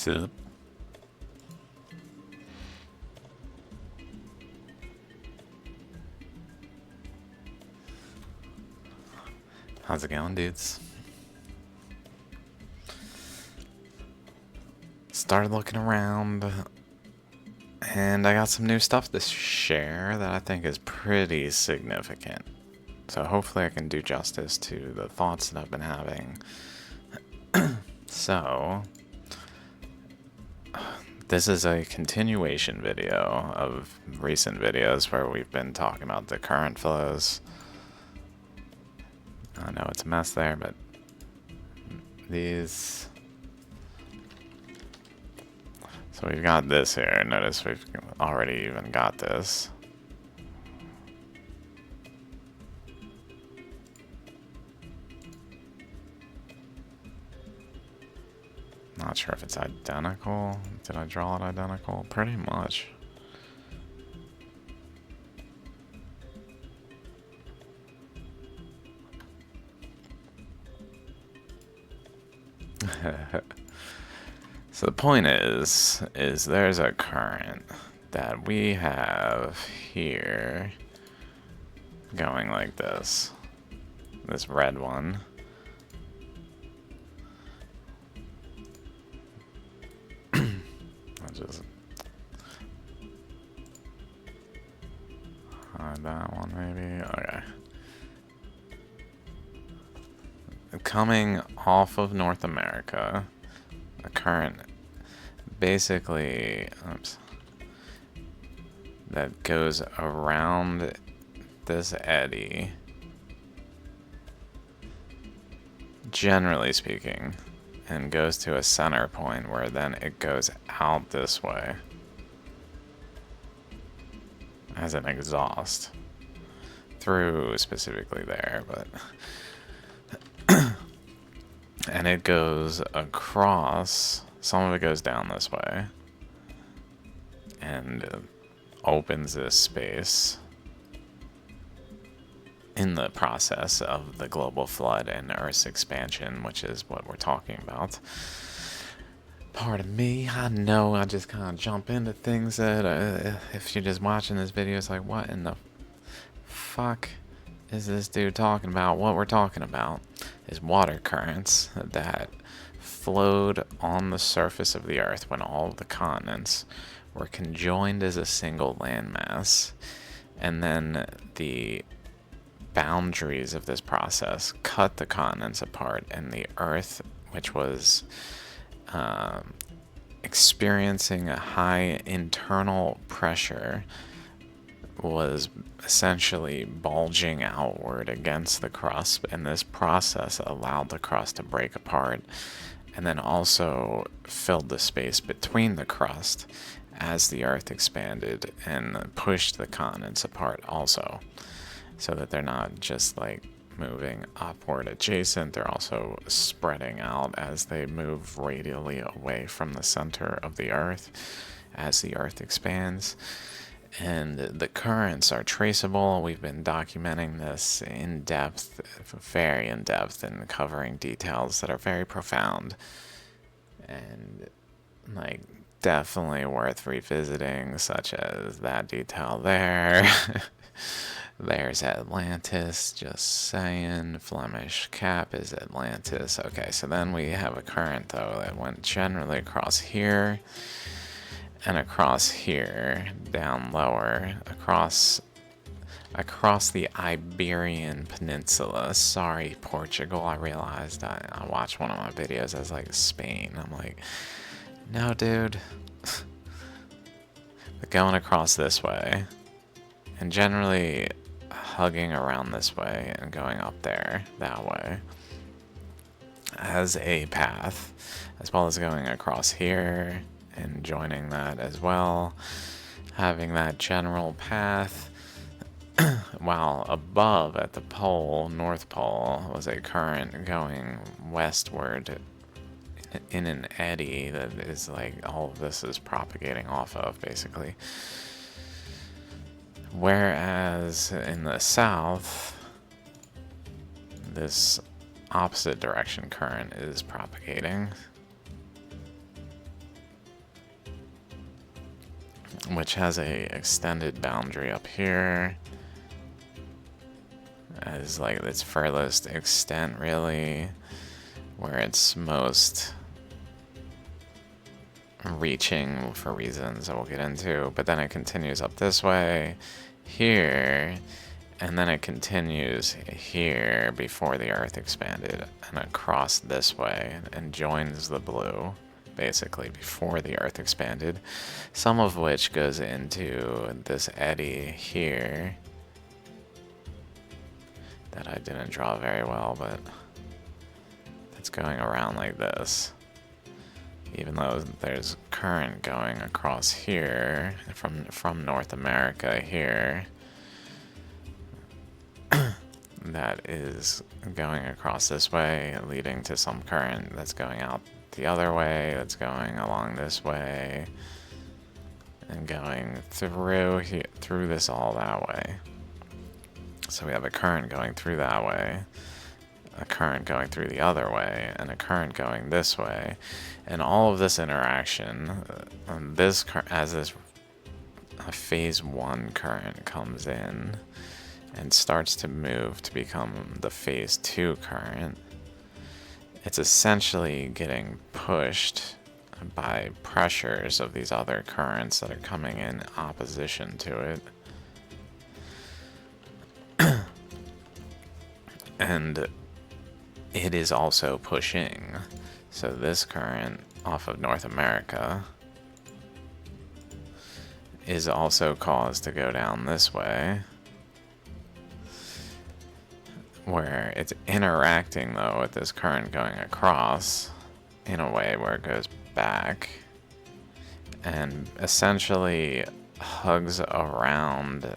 Sup? How's it going, dudes? Started looking around, and I got some new stuff to share that I think is pretty significant. So hopefully I can do justice to the thoughts that I've been having. So, this is a continuation video of recent videos where we've been talking about the current flows. I know it's a mess there, but these... So we've got this here. Notice we've already even got this. Not sure if it's identical. Did I draw it identical? Pretty much. So the point is there's a current that we have here going like this red one. I'll just hide that one maybe. Okay. Coming off of North America, a current basically that goes around this eddy, generally speaking, and goes to a center point where then it goes out this way as an exhaust through specifically there, but and it goes across. Some of it goes down this way and opens this space in the process of the global flood and Earth's expansion, which is what we're talking about. Pardon me, I know I just kind of jump into things that if you're just watching this video, it's like, what in the fuck is this dude talking about? What we're talking about is water currents that flowed on the surface of the Earth when all of the continents were conjoined as a single landmass, and then the boundaries of this process cut the continents apart, and the Earth, which was experiencing a high internal pressure, was essentially bulging outward against the crust, and this process allowed the crust to break apart and then also filled the space between the crust as the Earth expanded and pushed the continents apart also, so that they're not just like moving upward adjacent, they're also spreading out as they move radially away from the center of the Earth as the Earth expands. And the currents are traceable. We've been documenting this in depth, very in depth, and covering details that are very profound and like definitely worth revisiting, such as that detail there. There's Atlantis, just saying. Flemish Cap is Atlantis. Okay, so then we have a current though that went generally across here and across here, down lower, across the Iberian Peninsula. Sorry, Portugal. I realized I watched one of my videos as like Spain. I'm like, no, dude. But going across this way, and generally hugging around this way and going up there that way as a path, as well as going across here and joining that as well, having that general path, while above at the pole, North Pole, was a current going westward in an eddy that is like all of this is propagating off of, basically. Whereas in the south, this opposite direction current is propagating. which has a extended boundary up here as like its furthest extent, really, where it's most reaching for reasons that we'll get into. But then it continues up this way here, and then it continues here before the Earth expanded, and across this way and joins the blue basically before the Earth expanded, some of which goes into this eddy here that I didn't draw very well, but it's going around like this. Even though there's current going across here from North America here, that is going across this way, leading to some current that's going out the other way, that's going along this way, and going through this all that way. So we have a current going through that way, a current going through the other way, and a current going this way. And all of this interaction, as this phase 1 current comes in and starts to move to become the phase 2 current, it's essentially getting pushed by pressures of these other currents that are coming in opposition to it. And it is also pushing. So this current off of North America is also caused to go down this way, where it's interacting though with this current going across in a way where it goes back and essentially hugs around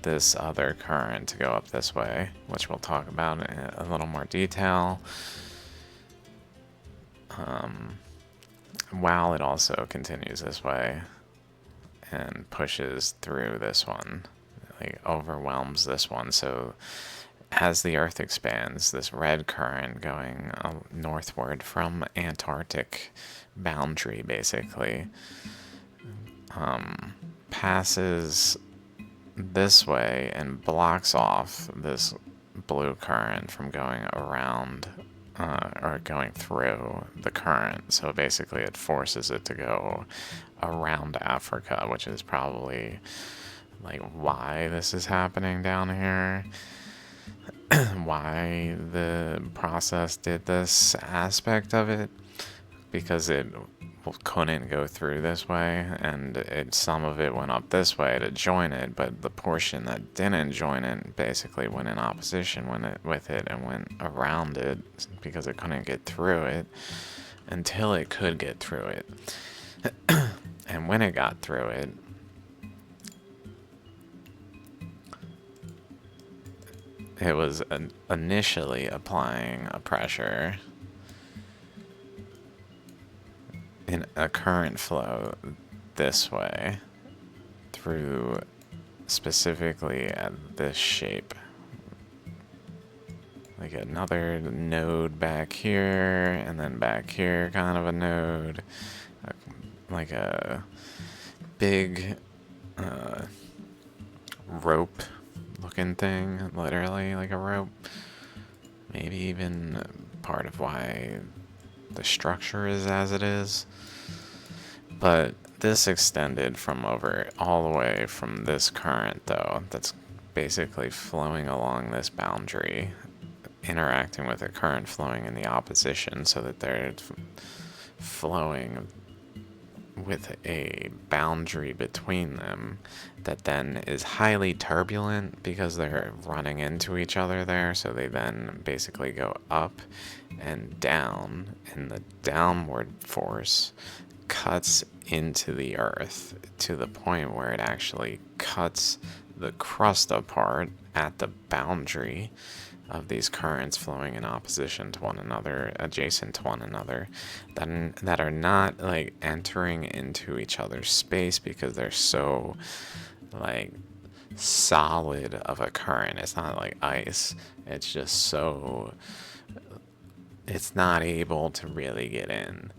this other current to go up this way, which we'll talk about in a little more detail, while it also continues this way and pushes through this one, like overwhelms this one. So as the Earth expands, this red current going northward from Antarctic boundary basically passes this way and blocks off this blue current from going around or going through the current. So basically it forces it to go around Africa, which is probably like why this is happening down here. Why the process did this aspect of it, because it couldn't go through this way, and some of it went up this way to join it, but the portion that didn't join it basically went in opposition with it and went around it because it couldn't get through it until it could get through it. And when it got through it, it was initially applying a pressure in a current flow this way through specifically at this shape. Like another node back here, and then back here kind of a node. Like a big rope looking thing, literally like a rope. Maybe even part of why the structure is as it is. But this extended from over all the way from this current though, that's basically flowing along this boundary, interacting with a current flowing in the opposition, so that they're flowing with a boundary between them that then is highly turbulent because they're running into each other there. So they then basically go up and down, and the downward force cuts into the earth to the point where it actually cuts the crust apart at the boundary of these currents flowing in opposition to one another, adjacent to one another, that are not like entering into each other's space because they're so like solid of a current. It's not like ice. It's just so it's not able to really get in.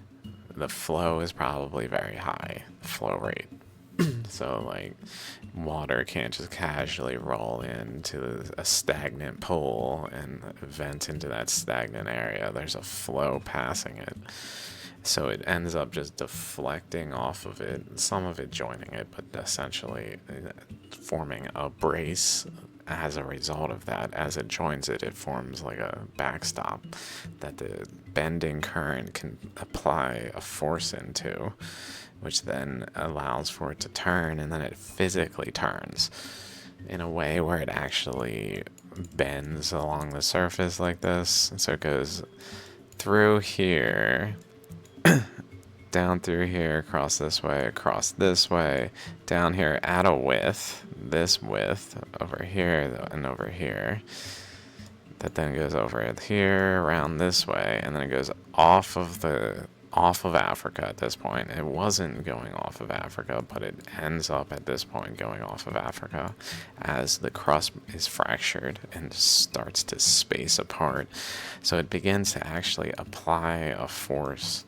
The flow is probably very high, flow rate. So, like, water can't just casually roll into a stagnant pool and vent into that stagnant area. There's a flow passing it. So it ends up just deflecting off of it, some of it joining it, but essentially forming a brace as a result of that. As it joins it, it forms like a backstop that the bending current can apply a force into, which then allows for it to turn, and then it physically turns in a way where it actually bends along the surface like this. So it goes through here, down through here, across this way, down here at a width, this width, over here and over here. That then goes over here, around this way, and then it goes off of Africa at this point. It wasn't going off of Africa, but it ends up at this point going off of Africa as the crust is fractured and starts to space apart. So it begins to actually apply a force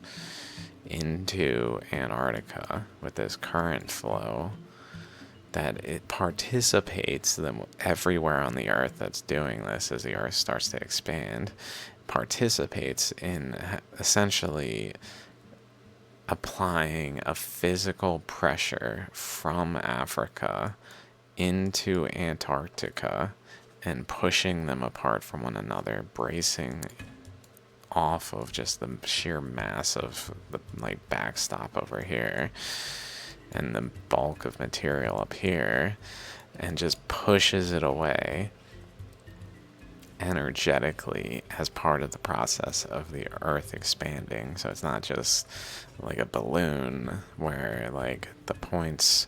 into Antarctica with this current flow that it participates everywhere on the Earth that's doing this as the Earth starts to expand, participates in essentially applying a physical pressure from Africa into Antarctica and pushing them apart from one another, bracing off of just the sheer mass of the like backstop over here and the bulk of material up here, and just pushes it away energetically as part of the process of the Earth expanding. So it's not just like a balloon where like the points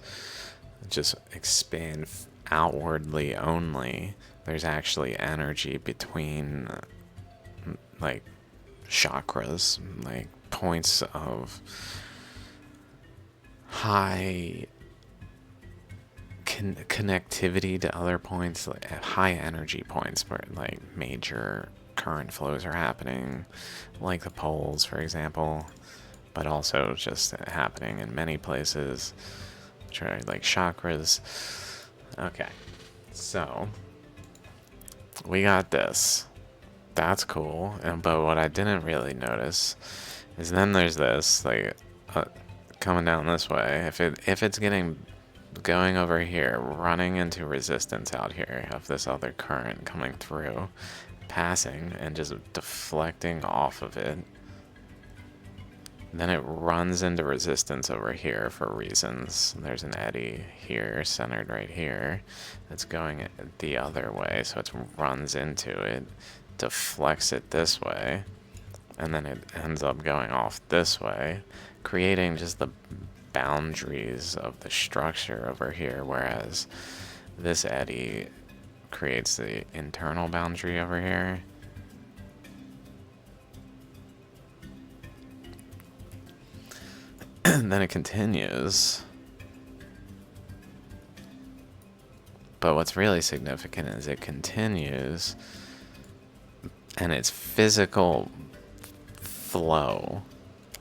just expand outwardly only. There's actually energy between like chakras, like points of high connectivity to other points, like high energy points where like major current flows are happening, like the poles, for example, but also just happening in many places, which are like chakras. Okay, so we got this. That's cool, but what I didn't really notice is then there's this, like, coming down this way. If it's going over here, running into resistance out here of this other current coming through, passing and just deflecting off of it, then it runs into resistance over here for reasons. There's an eddy here, centered right here, that's going the other way, so it runs into it, deflects it this way, and then it ends up going off this way, creating just the boundaries of the structure over here, whereas this eddy creates the internal boundary over here. And then it continues. But what's really significant is it continues, and its physical flow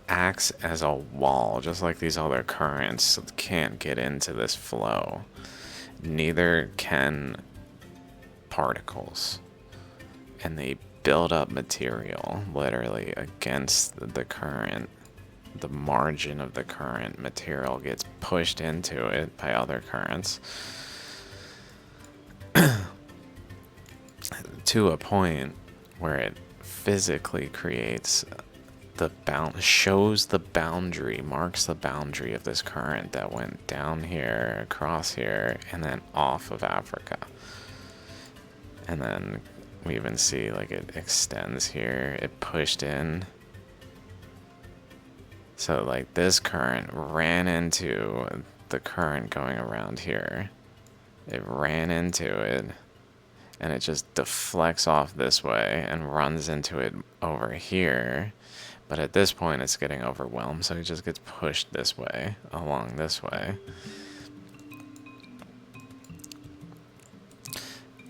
acts as a wall, just like these other currents can't get into this flow. Neither can particles. And they build up material, literally, against the current. The margin of the current material gets pushed into it by other currents to a point where it physically creates shows the boundary, marks the boundary of this current that went down here, across here, and then off of Africa. And then we even see like it extends here, it pushed in. So like this current ran into the current going around here. It ran into it, and it just deflects off this way and runs into it over here. But at this point it's getting overwhelmed, so it just gets pushed this way, along this way.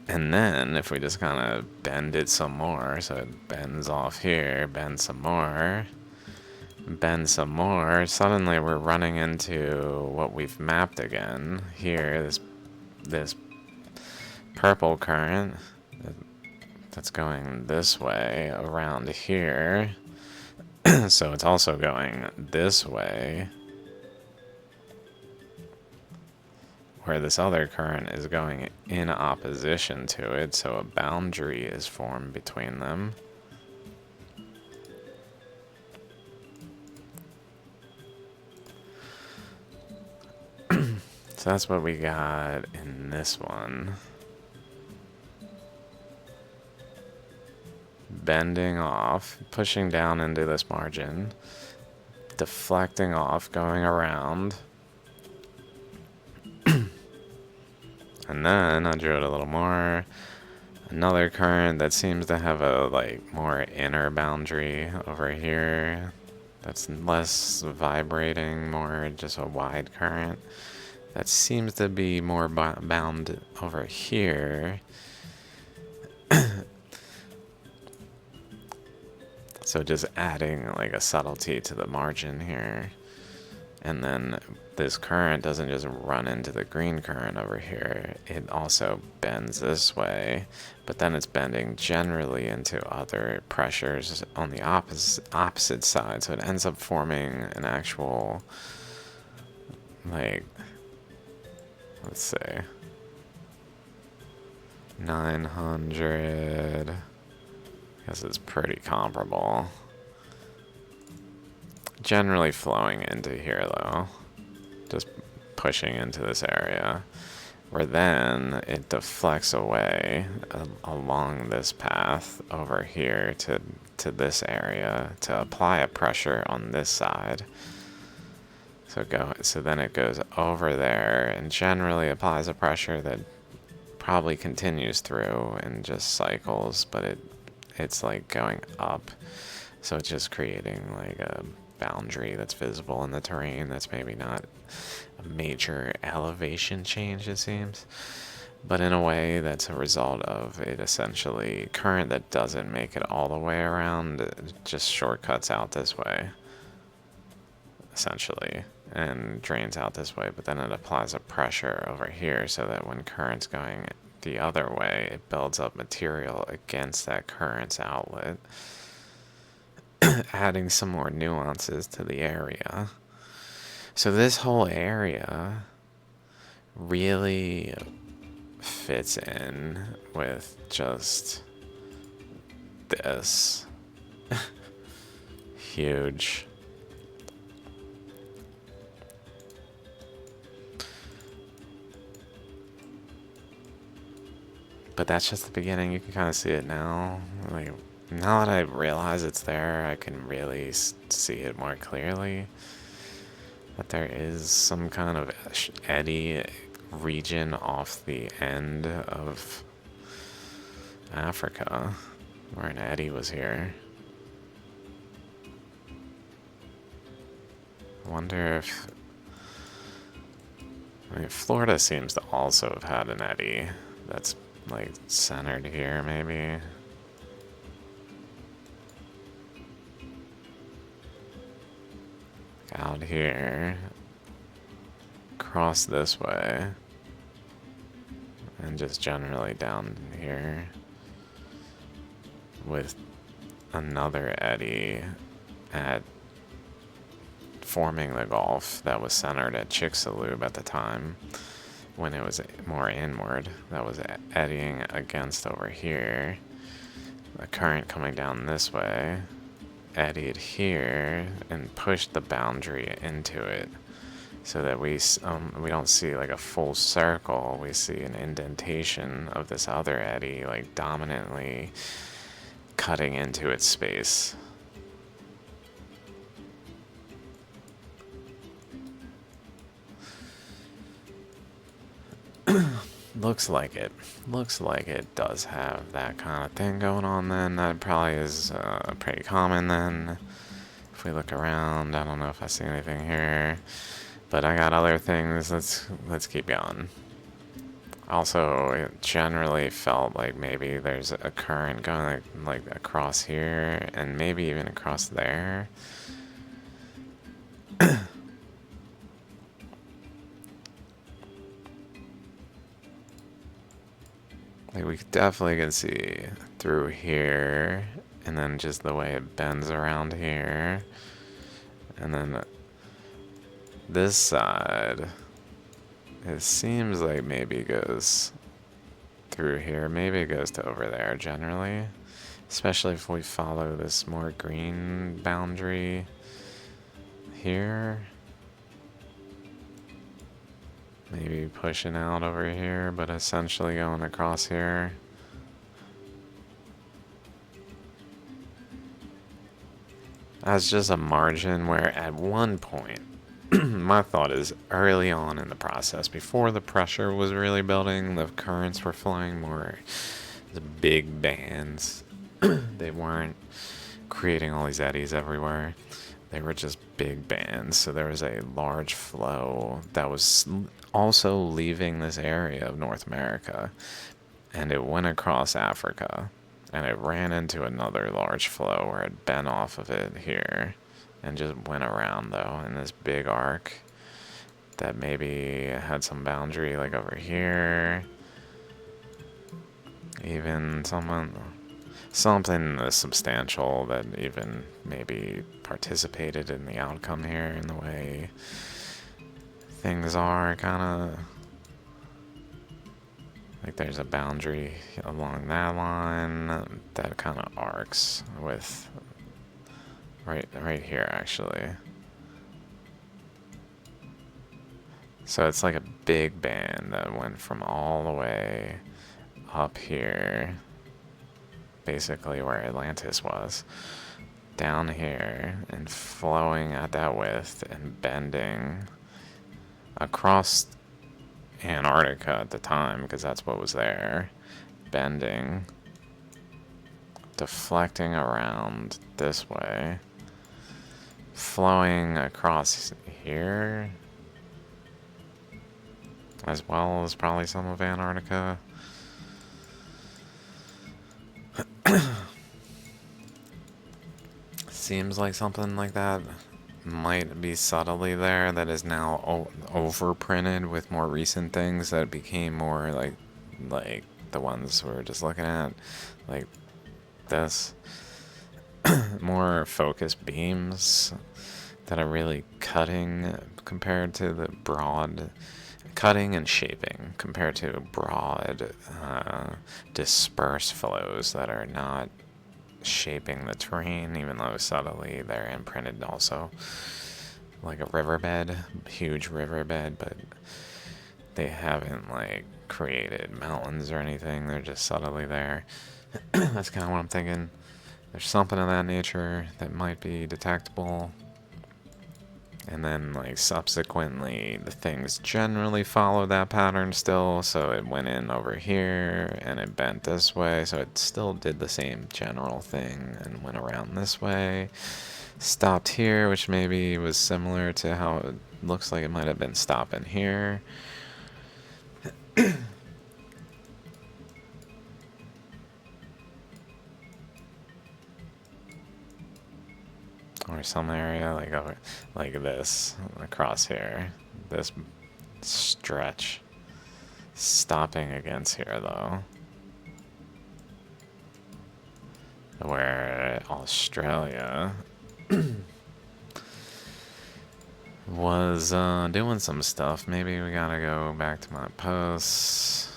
And then if we just kind of bend it some more, so it bends off here, bends some more, bend some more, suddenly we're running into what we've mapped again here, this purple current that's going this way around here. So it's also going this way, where this other current is going in opposition to it, so a boundary is formed between them. So that's what we got in this one. Bending off, pushing down into this margin, deflecting off, going around. And then I drew it a little more. Another current that seems to have a more inner boundary over here. That's less vibrating, more just a wide current. That seems to be more bound over here. So just adding like a subtlety to the margin here. And then this current doesn't just run into the green current over here. It also bends this way, but then it's bending generally into other pressures on the opposite side. So it ends up forming an actual, like, let's say 900. I guess it's pretty comparable. Generally flowing into here though, just pushing into this area, where then it deflects away along this path over here to this area to apply a pressure on this side. So then it goes over there and generally applies a pressure that probably continues through and just cycles, but it's like going up. So it's just creating like a boundary that's visible in the terrain. That's maybe not a major elevation change, it seems, but in a way that's a result of it essentially current that doesn't make it all the way around, it just shortcuts out this way essentially and drains out this way, but then it applies a pressure over here so that when current's going the other way, it builds up material against that current's outlet, adding some more nuances to the area. So this whole area really fits in with just this huge but that's just the beginning. You can kind of see it now. Like, now that I realize it's there, I can really see it more clearly. That there is some kind of eddy region off the end of Africa where an eddy was here. I wonder if... I mean, Florida seems to also have had an eddy that's like centered here, maybe. Out here, cross this way, and just generally down here with another eddy at forming the Gulf that was centered at Chicxulub at the time when it was more inward. That was eddying against over here. The current coming down this way eddied here and pushed the boundary into it so that we don't see like a full circle. We see an indentation of this other eddy like dominantly cutting into its space. Looks like it does have that kind of thing going on then. That probably is pretty common then. If we look around, I don't know if I see anything here, but I got other things. Let's keep going. Also, it generally felt like maybe there's a current going like across here and maybe even across there. Like we definitely can see through here, and then just the way it bends around here. And then this side, it seems like maybe it goes through here. Maybe it goes to over there generally. Especially if we follow this more green boundary here. Maybe pushing out over here, but essentially going across here. As just a margin where at one point, my thought is early on in the process, before the pressure was really building, the currents were flowing more as big bands. They weren't creating all these eddies everywhere. They were just big bands. So there was a large flow that was also leaving this area of North America. And it went across Africa. And it ran into another large flow where it bent off of it here. And just went around, though, in this big arc that maybe had some boundary, like over here. Even something substantial that even maybe participated in the outcome here in the way things are, kind of like there's a boundary along that line that kind of arcs with right here actually. So it's like a big band that went from all the way up here, basically where Atlantis was, down here and flowing at that width and bending across Antarctica at the time, because that's what was there, bending, deflecting around this way, flowing across here, as well as probably some of Antarctica. Seems like something like that might be subtly there that is now overprinted with more recent things that became more like the ones we were just looking at, like this. More focused beams that are really cutting compared to the broad, cutting and shaping compared to broad dispersed flows that are not shaping the terrain, even though subtly they're imprinted also, like a riverbed, huge riverbed, but they haven't like created mountains or anything. They're just subtly there. That's kind of what I'm thinking. There's something of that nature that might be detectable. And then, like, subsequently, the things generally follow that pattern still, so it went in over here, and it bent this way, so it still did the same general thing, and went around this way, stopped here, which maybe was similar to how it looks like it might have been stopping here. Or some area like over, like this, across here, this stretch, stopping against here though, where Australia was doing some stuff. Maybe we gotta go back to my posts.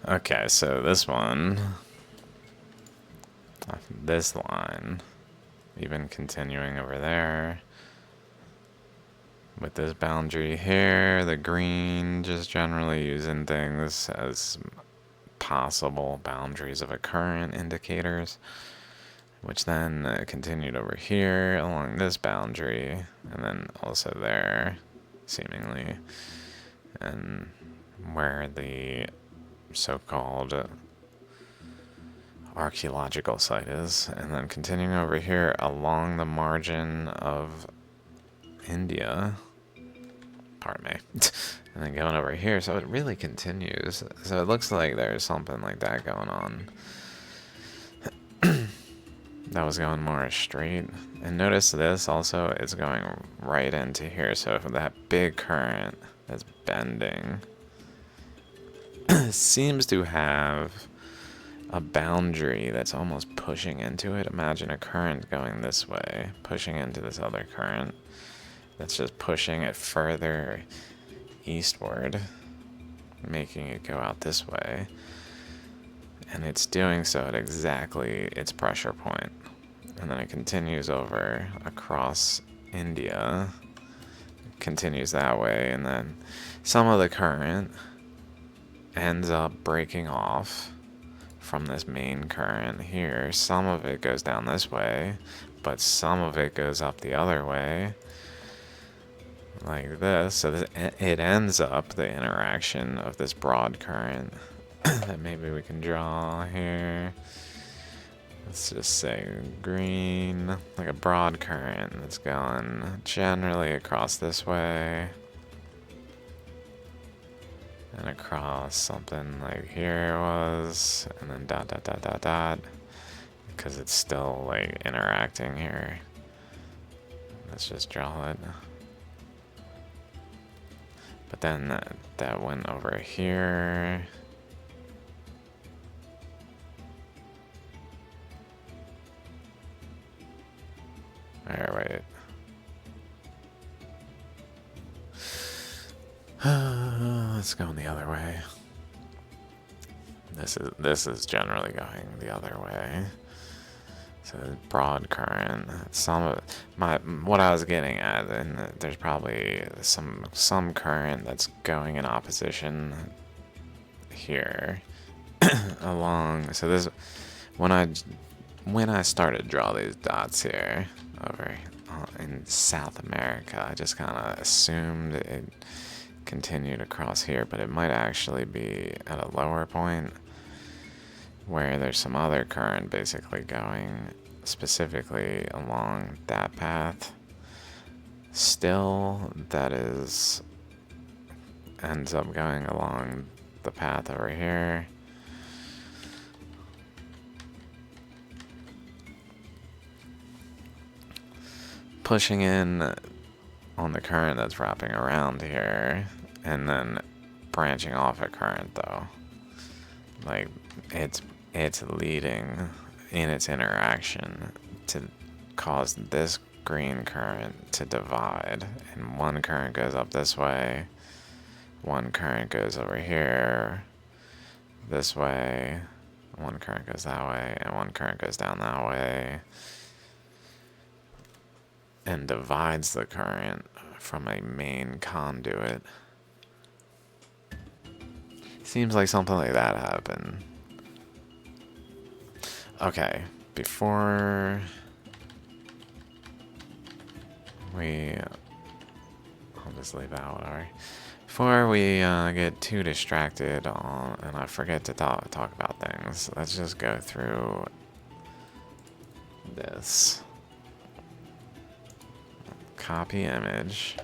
Okay, so this one, this line, even continuing over there, with this boundary here, the green, just generally using things as possible boundaries of a current indicators, which then continued over here along this boundary, and then also there, seemingly, and where the so-called archaeological site is, and then continuing over here along the margin of India, pardon me. And then going over here, so it really continues. So it looks like there's something like that going on. That was going more straight. And notice this also is going right into here. So if that big current that's bending seems to have a boundary that's almost pushing into it. Imagine a current going this way, pushing into this other current that's just pushing it further eastward, making it go out this way. And it's doing so at exactly its pressure point. And then it continues over across India, continues that way, and then some of the current ends up breaking off from this main current here. Some of it goes down this way, but some of it goes up the other way, like this. So it ends up the interaction of this broad current that maybe we can draw here. Let's just say green, like a broad current that's going generally across this way and across something like here was, and then dot dot dot dot dot, because it's still like interacting here. Let's just draw it. But then that went over here. Alright, wait. Let's go the other way. This is generally going the other way. So broad current. Some of what I was getting at, and there's probably some current that's going in opposition here along. So this when I started to draw these dots here over in South America, I just kind of assumed it continued across here, but it might actually be at a lower point where there's some other current basically going specifically along that path. Still, that ends up going along the path over here. Pushing in on the current that's wrapping around here, and then branching off a current though. Like it's leading in its interaction to cause this green current to divide, and one current goes up this way, one current goes over here this way, one current goes that way, and one current goes down that way, and divides the current from a main conduit. Seems like something like that happened. Okay, before I'll just leave that whatever. Before we get too distracted and I forget to talk about things, let's just go through this. Copy image.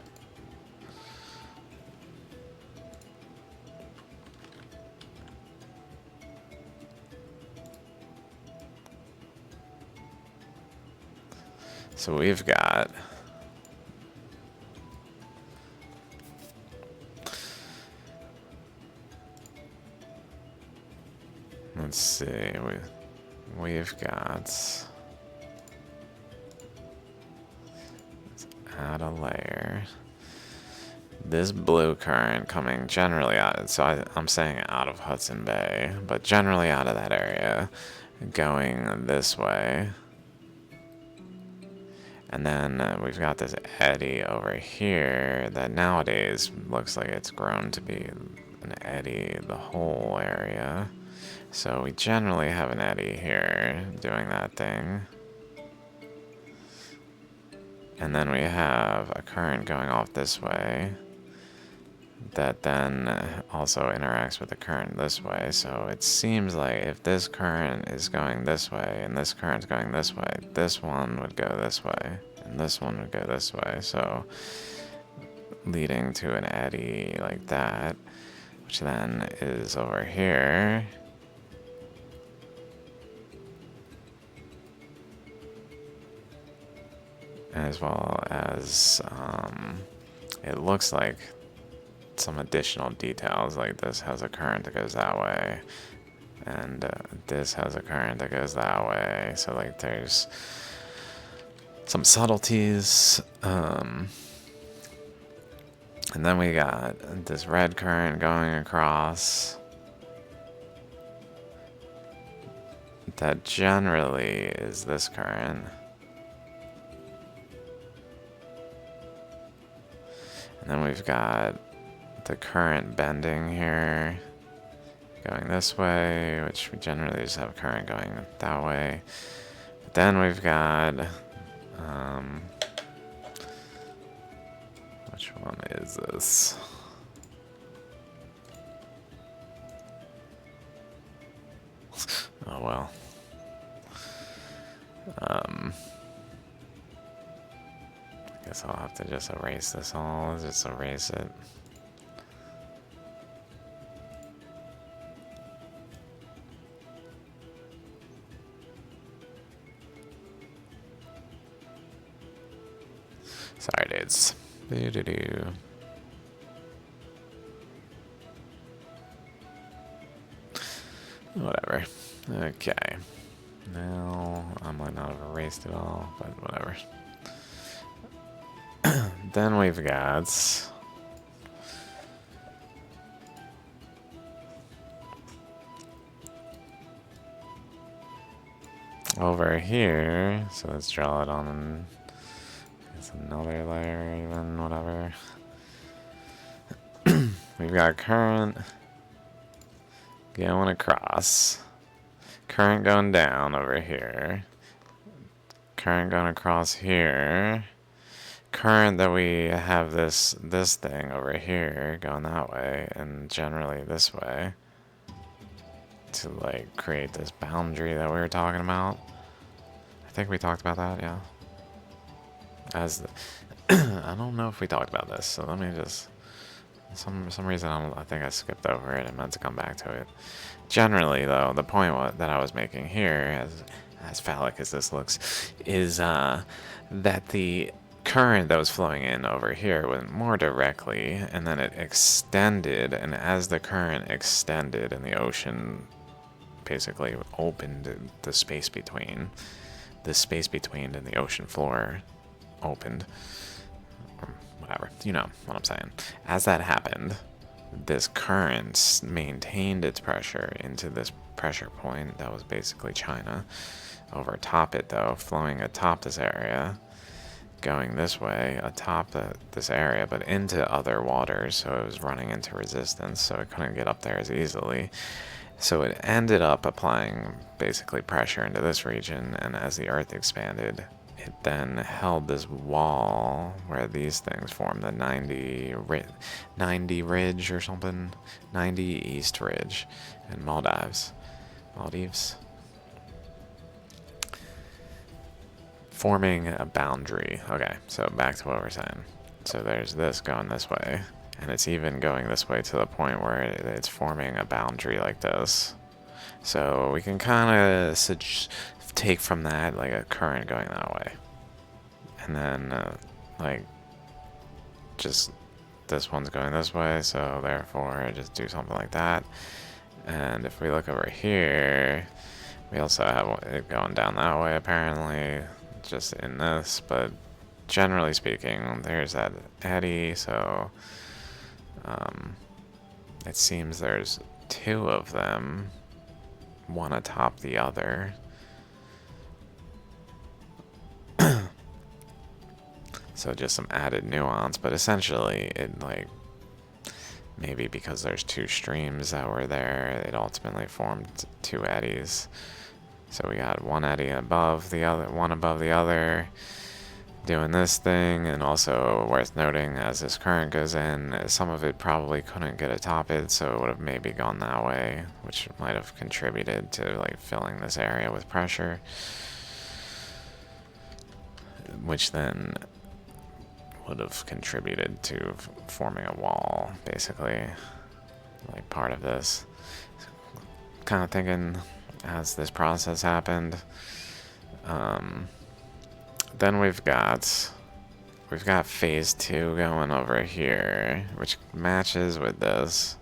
So we've got let's see, we've got, let's add a layer. This blue current coming generally out, so I'm saying out of Hudson Bay, but generally out of that area, going this way. And then we've got this eddy over here that nowadays looks like it's grown to be an eddy the whole area. So we generally have an eddy here doing that thing. And then we have a current going off this way that then also interacts with the current this way. So it seems like if this current is going this way and this current's going this way, this one would go this way and this one would go this way. So leading to an eddy like that, which then is over here. As well as, it looks like some additional details, like this has a current that goes that way, and this has a current that goes that way, so like there's some subtleties, and then we got this red current going across that generally is this current. And then we've got the current bending here, going this way, which we generally just have current going that way. But then we've got, which one is this? Oh well. I guess I'll have to just erase this all. Let's just erase it. Sorry, dudes. Doo-doo-doo. Whatever. Okay. Now, I might not have erased it all, but whatever. Then we've got over here, so let's draw it on another layer, even, whatever. We've got current going across, current going down over here, current going across here, current that we have this thing over here going that way, and generally this way, to like create this boundary that we were talking about. I think we talked about that, yeah. As the I don't know if we talked about this, so let me just, some reason I think I skipped over it and meant to come back to it. Generally, though, the point that I was making here, as phallic as this looks, is that the current that was flowing in over here went more directly, and then it extended, and as the current extended and the ocean basically opened the space between, and the ocean floor opened, or whatever, you know what I'm saying. As that happened, this current maintained its pressure into this pressure point that was basically China. Over atop it, though, flowing atop this area, going this way atop this area, but into other waters, so it was running into resistance, so it couldn't get up there as easily. So it ended up applying basically pressure into this region, and as the Earth expanded, it then held this wall where these things formed the 90 Ridge or something, 90 East Ridge, and Maldives, forming a boundary. Okay, so back to what we're saying. So there's this going this way, and it's even going this way to the point where it's forming a boundary like this. So we can kind of take from that like a current going that way, and then like just this one's going this way, so therefore just do something like that. And if we look over here, we also have it going down that way apparently, just in this, but generally speaking, there's that eddy, so it seems there's two of them, one atop the other. So just some added nuance, but essentially it, like, maybe because there's two streams that were there, it ultimately formed two eddies. So we got one eddy above the other, one above the other, doing this thing. And also worth noting, as this current goes in, some of it probably couldn't get atop it, so it would have maybe gone that way, which might have contributed to like filling this area with pressure, which then would have contributed to forming a wall, basically, like part of this. Kind of thinking as this process happened. Then we've got phase 2 going over here, which matches with this,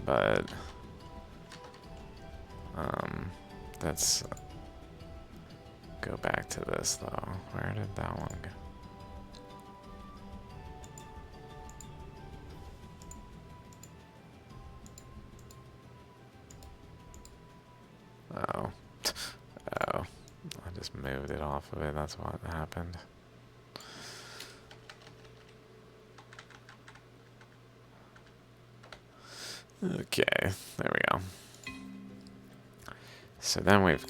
but let's go back to this though. Where did that one go? Oh. Oh. I just moved it off of it, that's what happened. Okay, there we go. So then we've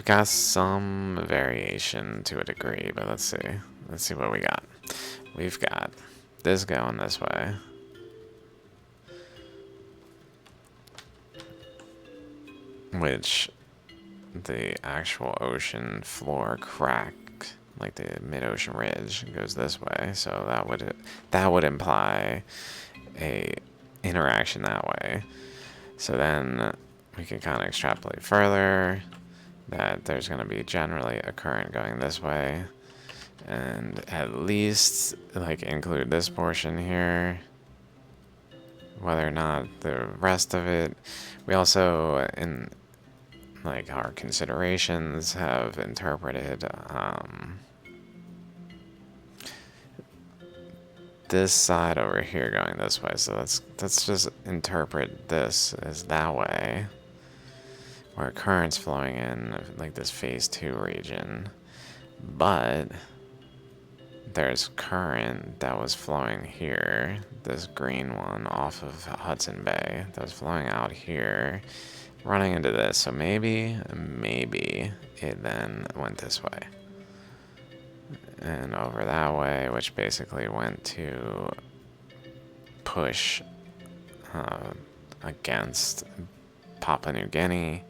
got some variation to a degree, but let's see what we got. We've got this going this way. Which the actual ocean floor crack, like the mid-ocean ridge, goes this way, so that would imply a interaction that way. So then we can kind of extrapolate further that there's going to be generally a current going this way, and at least like include this portion here. Whether or not the rest of it, we also in like our considerations have interpreted this side over here going this way, so let's just interpret this as that way, where current's flowing in like this phase 2 region, but there's current that was flowing here, this green one off of Hudson Bay that was flowing out here, running into this, so maybe it then went this way and over that way, which basically went to push against Papua New Guinea,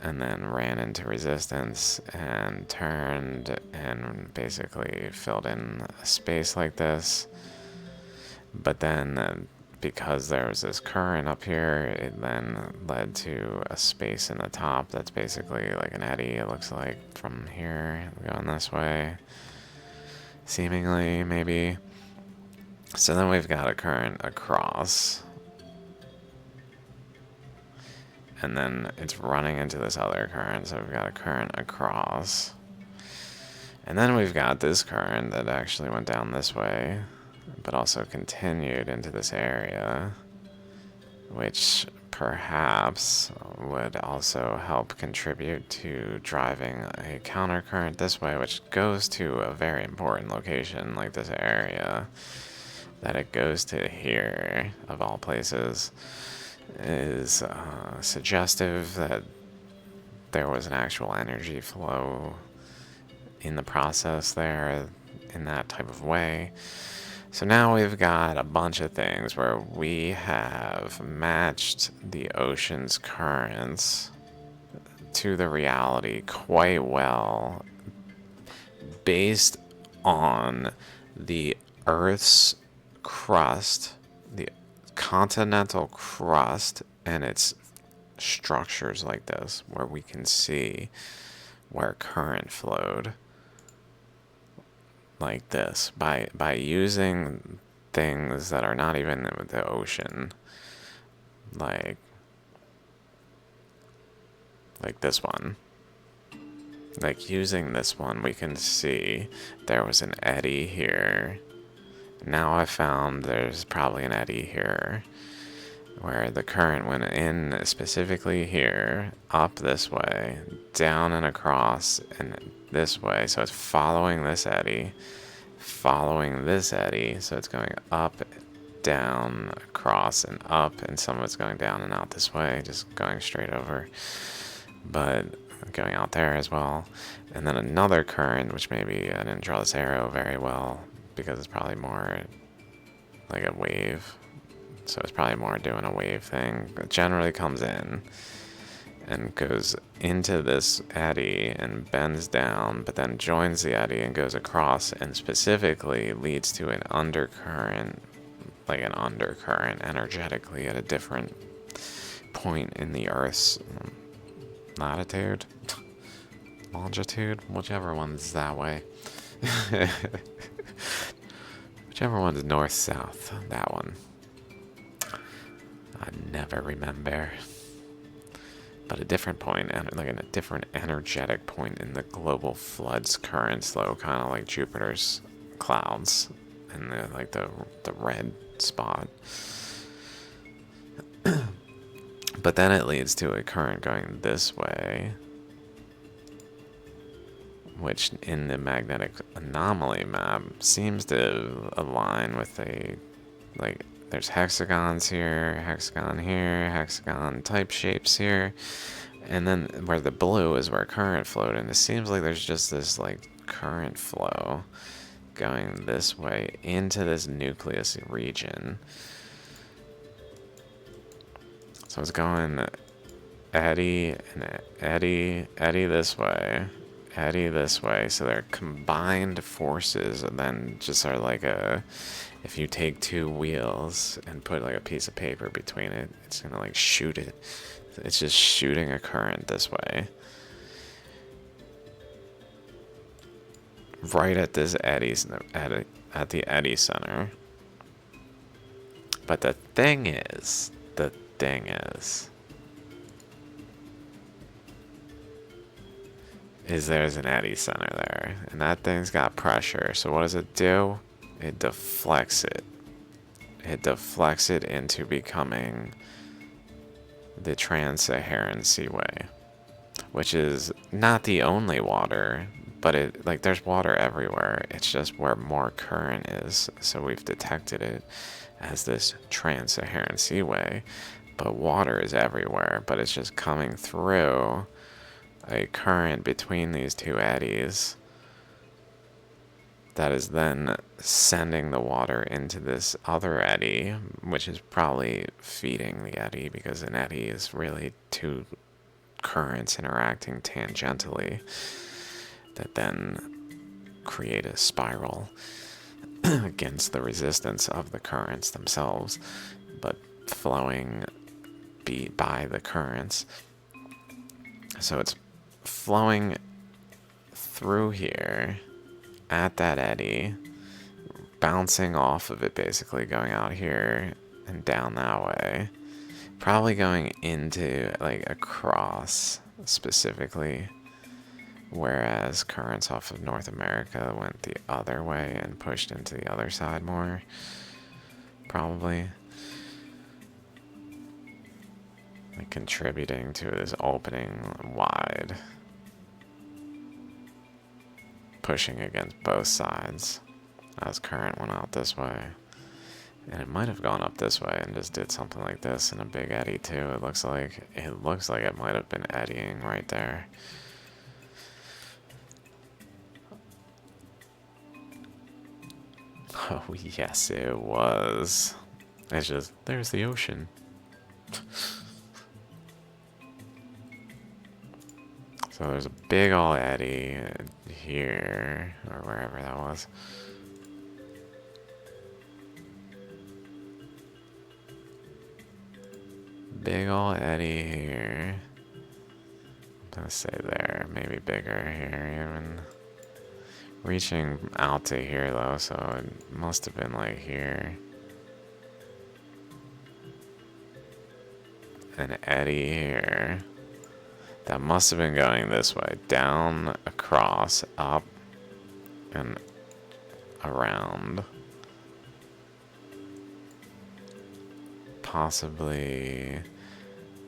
and then ran into resistance and turned and basically filled in a space like this. But then because there was this current up here, it then led to a space in the top that's basically like an eddy, it looks like, from here going this way, seemingly, maybe. So then we've got a current across, and then it's running into this other current, so we've got a current across. And then we've got this current that actually went down this way, but also continued into this area, which perhaps would also help contribute to driving a countercurrent this way, which goes to a very important location like this area. That it goes to here, of all places, is suggestive that there was an actual energy flow in the process there in that type of way. So now we've got a bunch of things where we have matched the ocean's currents to the reality quite well based on the Earth's crust, the continental crust, and its structures like this, where we can see where current flowed like this by using things that are not even in the ocean, like this one. Like using this one, we can see there was an eddy here. Now I found there's probably an eddy here where the current went in specifically here, up this way, down and across, and this way. So it's following this eddy, so it's going up, down, across, and up, and some of it's going down and out this way, just going straight over, but going out there as well. And then another current, which maybe I didn't draw this arrow very well, because it's probably more like a wave. So it's probably more doing a wave thing. It generally comes in and goes into this eddy and bends down, but then joins the eddy and goes across, and specifically leads to an undercurrent, like an undercurrent energetically at a different point in the Earth's latitude, longitude, whichever one's that way. Whichever one's north-south, that one. I never remember. But a different point, like a different energetic point in the global floods currents, though, kind of like Jupiter's clouds and the red spot. But then it leads to a current going this way, which in the magnetic anomaly map seems to align with there's hexagons here, hexagon type shapes here, and then where the blue is where current flowed, and it seems like there's just this like current flow going this way into this nucleus region. So it's going eddy and eddy this way, eddy this way, so their combined forces and then just are like if you take two wheels and put like a piece of paper between it, it's gonna like shoot it. It's just shooting a current this way. Right at this at the eddy center. But the thing is, there's an eddy center there, and that thing's got pressure. So what does it do? It deflects it. It deflects it into becoming the Trans-Saharan Seaway, which is not the only water, but there's water everywhere. It's just where more current is. So we've detected it as this Trans-Saharan Seaway, but water is everywhere, but it's just coming through a current between these two eddies that is then sending the water into this other eddy, which is probably feeding the eddy, because an eddy is really two currents interacting tangentially that then create a spiral against the resistance of the currents themselves, but flowing by the currents. So it's flowing through here at that eddy, bouncing off of it, basically going out here and down that way, probably going into like across specifically, whereas currents off of North America went the other way and pushed into the other side more, probably like contributing to this opening wide, pushing against both sides as current went out this way. And it might have gone up this way and just did something like this in a big eddy too. It looks like it might have been eddying right there. Oh yes, it was. It's just, there's the ocean. So there's a big ol' eddy here, or wherever that was. Big ol' eddy here. I'm gonna say there, maybe bigger here even. Reaching out to here though, so it must have been like here. An eddy here. That must have been going this way, down, across, up, and around. Possibly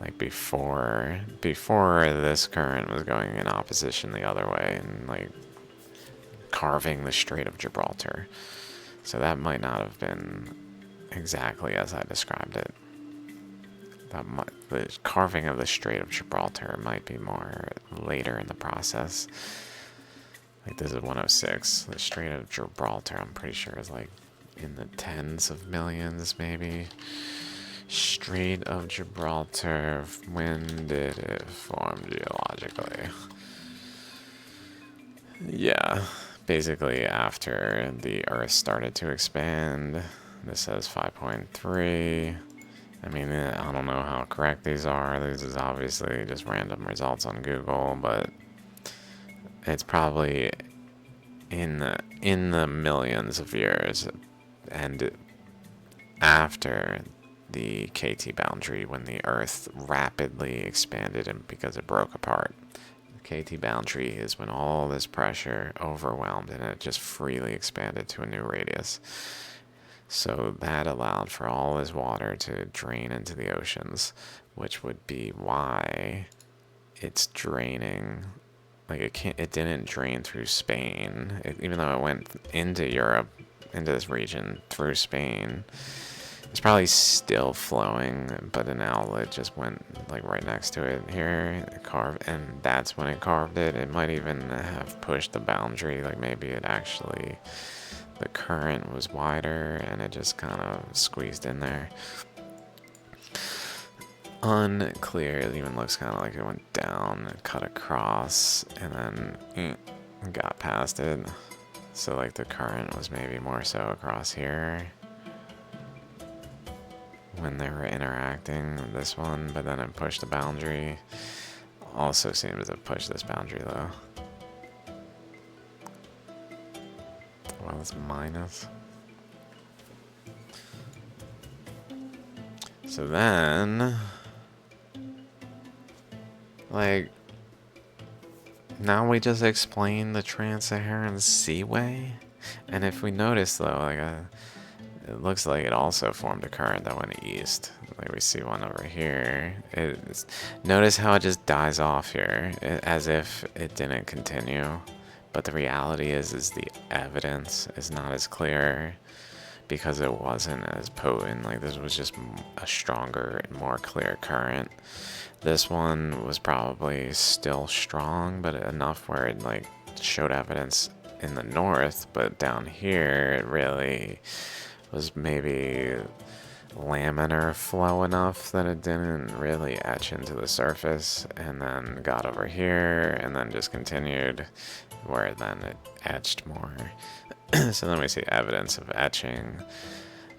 like before this current was going in opposition the other way and like carving the Strait of Gibraltar. So that might not have been exactly as I described it. The carving of the Strait of Gibraltar might be more later in the process. Like this is 106. The Strait of Gibraltar, I'm pretty sure, is like in the tens of millions, maybe. Strait of Gibraltar, when did it form geologically? Yeah, basically after the Earth started to expand. This says 5.3. I mean, I don't know how correct these are. This is obviously just random results on Google, but it's probably in the millions of years, and after the KT boundary, when the Earth rapidly expanded and because it broke apart. The KT boundary is when all this pressure overwhelmed and it just freely expanded to a new radius. So that allowed for all this water to drain into the oceans, which would be why it's draining. Like it didn't drain through Spain, even though it went into Europe, into this region through Spain. It's probably still flowing, but an outlet just went like right next to it here, carved, and that's when it carved it. It might even have pushed the boundary, like maybe it actually, the current was wider and it just kind of squeezed in there. Unclear. It even looks kind of like it went down and cut across and then got past it. So like the current was maybe more so across here when they were interacting with this one, but then it pushed the boundary. Also seems to push this boundary though. Well, it's minus. So then, like, now we just explain the Trans-Saharan Seaway? And if we notice though, like, it looks like it also formed a current that went east. Like we see one over here. Notice how it just dies off here, as if it didn't continue. But the reality is the evidence is not as clear because it wasn't as potent. Like this was just a stronger and more clear current. This one was probably still strong, but enough where it like showed evidence in the north, but down here it really was maybe laminar flow enough that it didn't really etch into the surface, and then got over here and then just continued where then it etched more. So then we see evidence of etching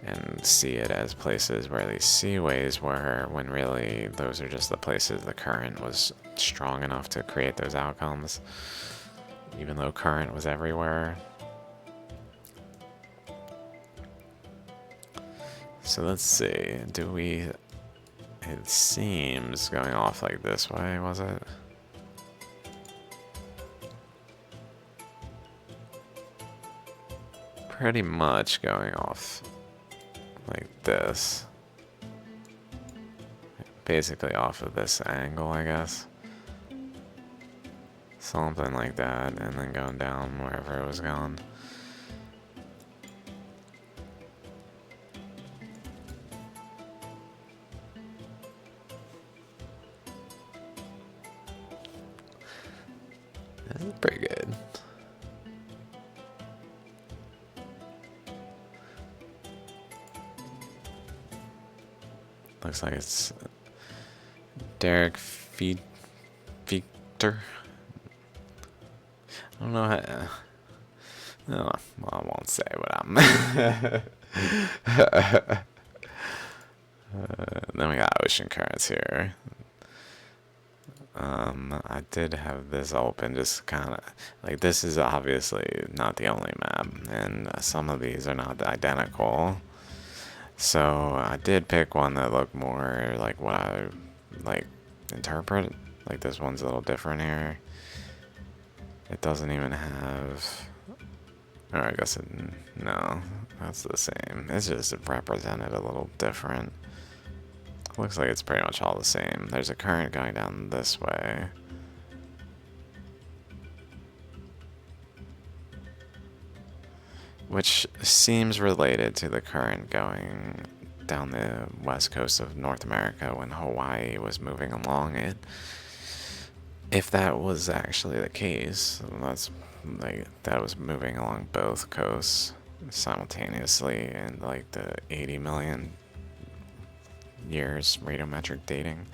and see it as places where these seaways were, when really those are just the places the current was strong enough to create those outcomes, even though current was everywhere. So let's see, it seems going off like this way, was it? Pretty much going off like this. Basically off of this angle, I guess. Something like that, and then going down wherever it was going. This is pretty good. Looks like it's Derek Feeder. I don't know how. Oh, well, I won't say what I'm. Then we got ocean currents here. I did have this open, just kind of like this is obviously not the only map, and some of these are not identical. So I did pick one that looked more like what I like interpret. Like this one's a little different here. It doesn't even have. Or I guess no, that's the same. It's just represented a little different. Looks like it's pretty much all the same. There's a current going down this way. Which seems related to the current going down the west coast of North America when Hawaii was moving along it. If that was actually the case, that's like that was moving along both coasts simultaneously, and like the 80 million years radiometric dating.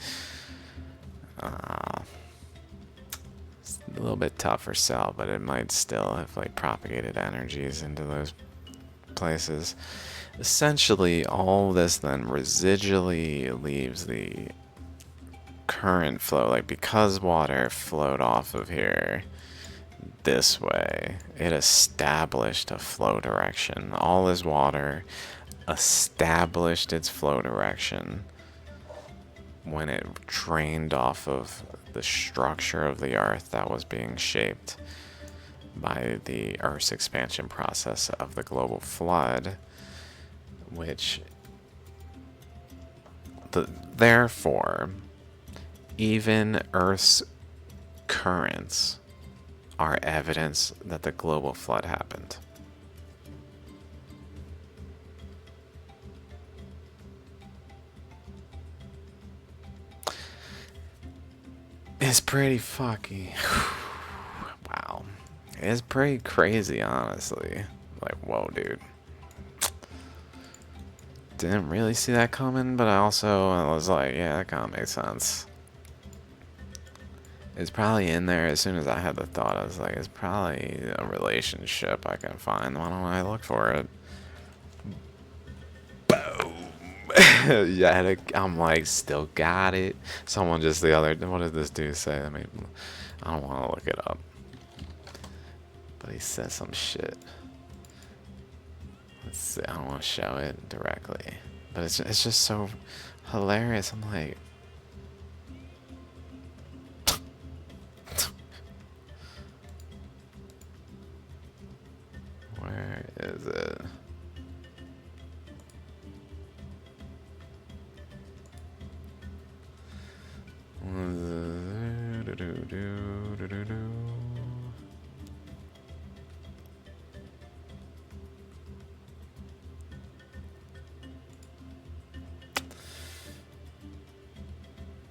It's a little bit tougher sell, but it might still have like propagated energies into those places. Essentially, all this then residually leaves the current flow, like because water flowed off of here this way, it established a flow direction. All this water established its flow direction when it drained off of the structure of the earth that was being shaped by the Earth's expansion process of the global flood, which therefore even Earth's currents are evidence that the global flood happened. It's pretty fucky. Wow. It's pretty crazy, honestly. Like, whoa, dude. Didn't really see that coming, but I was like, yeah, that kind of makes sense. It's probably in there as soon as I had the thought. I was like, it's probably a relationship I can find. Why don't I look for it? Boom! Yeah, I'm like, still got it. Someone just the other, what did this dude say? I mean, I don't want to look it up. But he said some shit. Let's see, I don't want to show it directly. But it's just so hilarious. I'm like, where is it?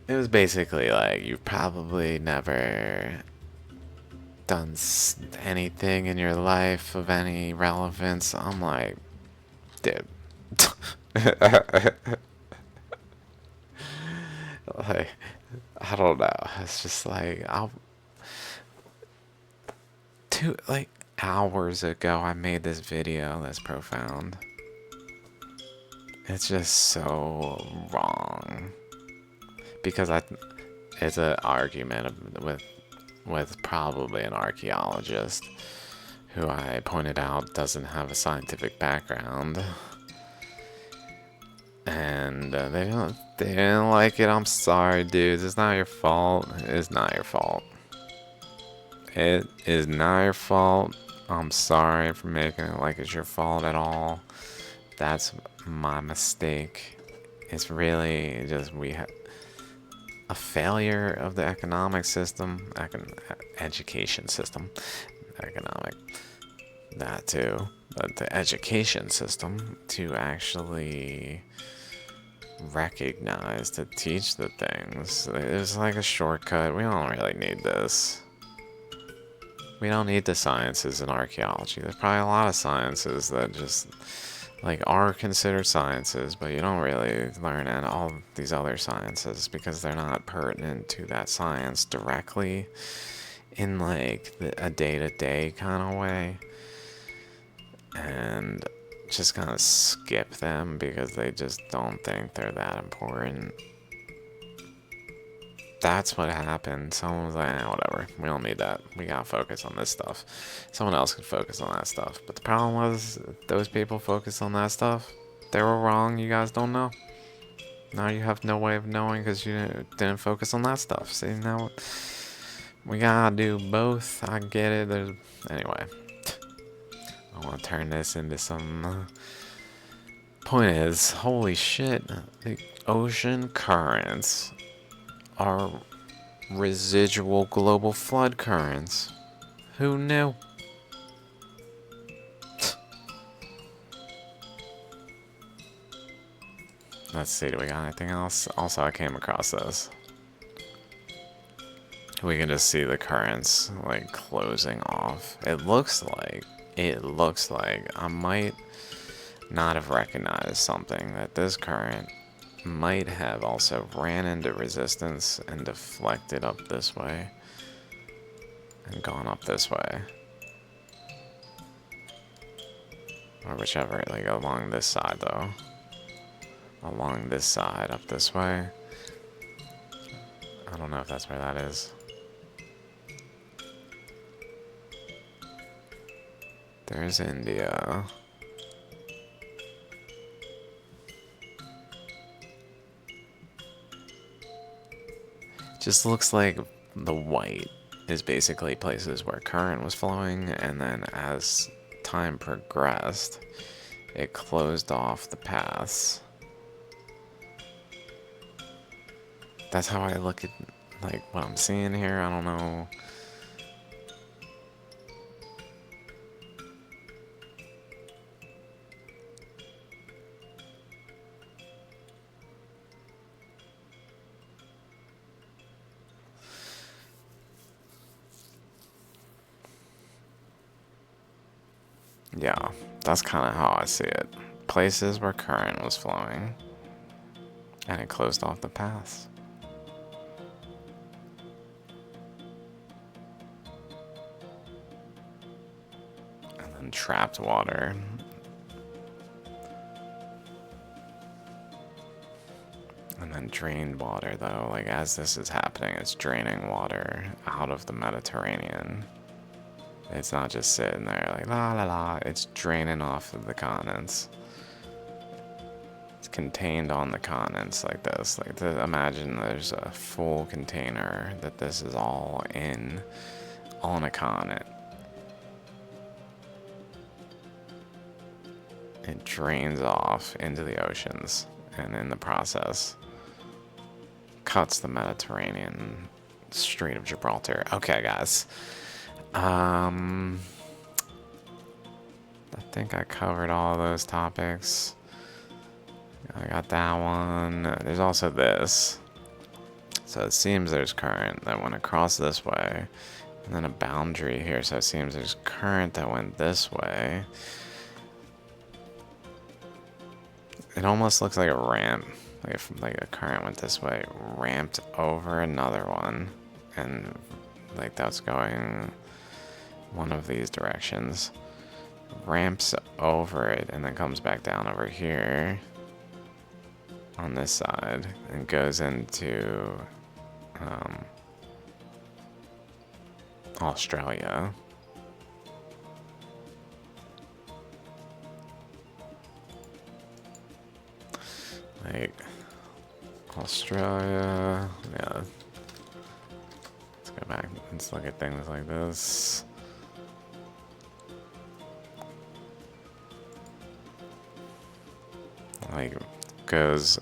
It was basically like, you've probably never done anything in your life of any relevance. I'm like, dude. Like, I don't know. It's just like, like hours ago I made this video that's profound. It's just so wrong. Because it's an argument with probably an archaeologist who I pointed out doesn't have a scientific background. And they didn't like it. I'm sorry, dudes. It's not your fault. It's not your fault. It is not your fault. I'm sorry for making it like it's your fault at all. That's my mistake. It's really just we have a failure of the economic system, education system, economic, that too, but the education system to actually recognize, to teach the things. It's like a shortcut. We don't really need this. We don't need the sciences in archaeology. There's probably a lot of sciences that just like are considered sciences, but you don't really learn in all these other sciences because they're not pertinent to that science directly in like a day-to-day kind of way, and just kind of skip them because they just don't think they're that important. That's what happened. Someone was like, whatever, we don't need that. We gotta focus on this stuff. Someone else could focus on that stuff. But the problem was, those people focused on that stuff. They were wrong. You guys don't know. Now you have no way of knowing because you didn't focus on that stuff. See, now we gotta do both. I get it. Anyway, I want to turn this into some... Point is, holy shit, the ocean currents are residual global flood currents. Who knew? Let's see, do we got anything else? Also, I came across this. We can just see the currents, like, closing off. It looks like I might not have recognized something, that this current might have also ran into resistance and deflected up this way and gone up this way. Or whichever, like along this side though. Along this side, up this way. I don't know if that's where that is. There's India. Just looks like the white is basically places where current was flowing, and then as time progressed, it closed off the paths. That's how I look at, like, what I'm seeing here. I don't know. Yeah, that's kind of how I see it. Places where current was flowing, and it closed off the paths. And then trapped water. And then drained water, though. Like, as this is happening, it's draining water out of the Mediterranean. It's not just sitting there like la la la, it's draining off of the continents. It's contained on the continents like this. Like, imagine there's a full container that this is all in on a continent. It drains off into the oceans, and in the process cuts the Mediterranean Strait of Gibraltar. Okay, guys. I think I covered all those topics. I got that one. There's also this. So it seems there's current that went across this way, and then a boundary here. So it seems there's current that went this way. It almost looks like a ramp. Like if like a current went this way, ramped over another one, and like that's going one of these directions, ramps over it, and then comes back down over here on this side and goes into Australia. Like Australia, yeah. Let's go back. Let's look at things like this. Like, goes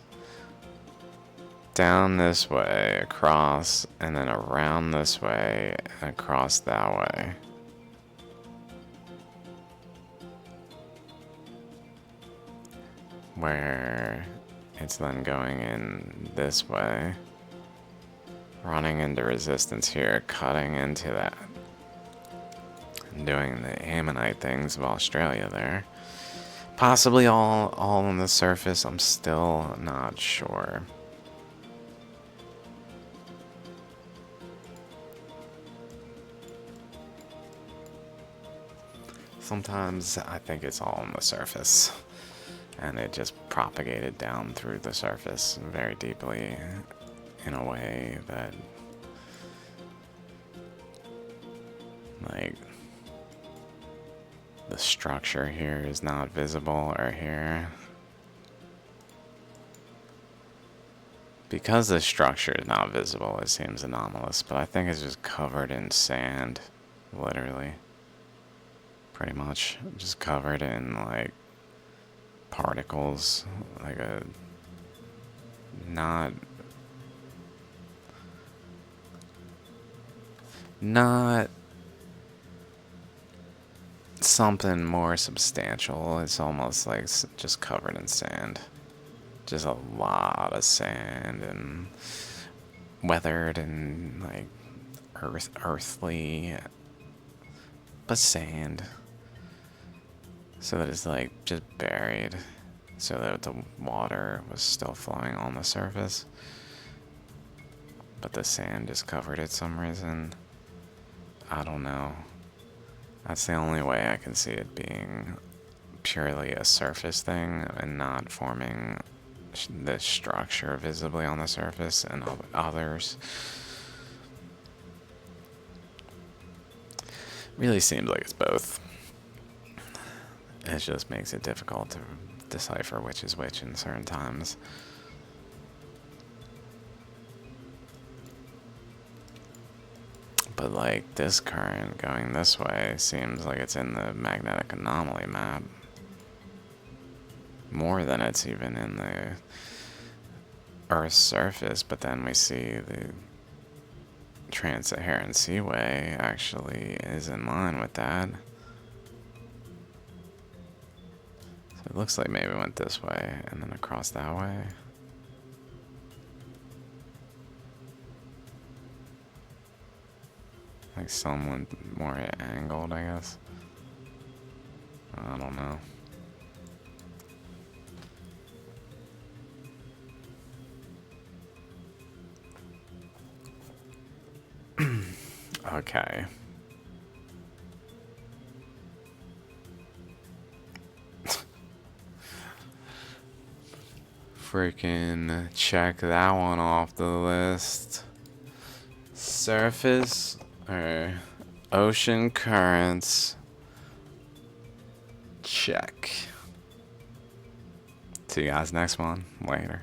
down this way, across, and then around this way, and across that way. Where it's then going in this way, running into resistance here, cutting into that, and doing the Ammonite things of Australia there. Possibly all on the surface, I'm still not sure. Sometimes I think it's all on the surface, and it just propagated down through the surface very deeply in a way that, like, the structure here is not visible or here. Because the structure is not visible, it seems anomalous, but I think it's just covered in sand, literally. Pretty much just covered in, like, particles, like a not something more substantial. It's almost like just covered in sand. Just a lot of sand and weathered and like earthly, but sand. So that it's like just buried so that the water was still flowing on the surface, but the sand just covered it some reason. I don't know. That's the only way I can see it being purely a surface thing and not forming this structure visibly on the surface and others. Really seems like it's both. It just makes it difficult to decipher which is which in certain times. But like this current going this way seems like it's in the magnetic anomaly map more than it's even in the Earth's surface, but then we see the Trans-Saharan Seaway actually is in line with that. So it looks like maybe it went this way and then across that way. Like someone more angled, I guess. I don't know. Okay. Freaking check that one off the list. Surface or ocean currents. Check. See you guys next one. Later.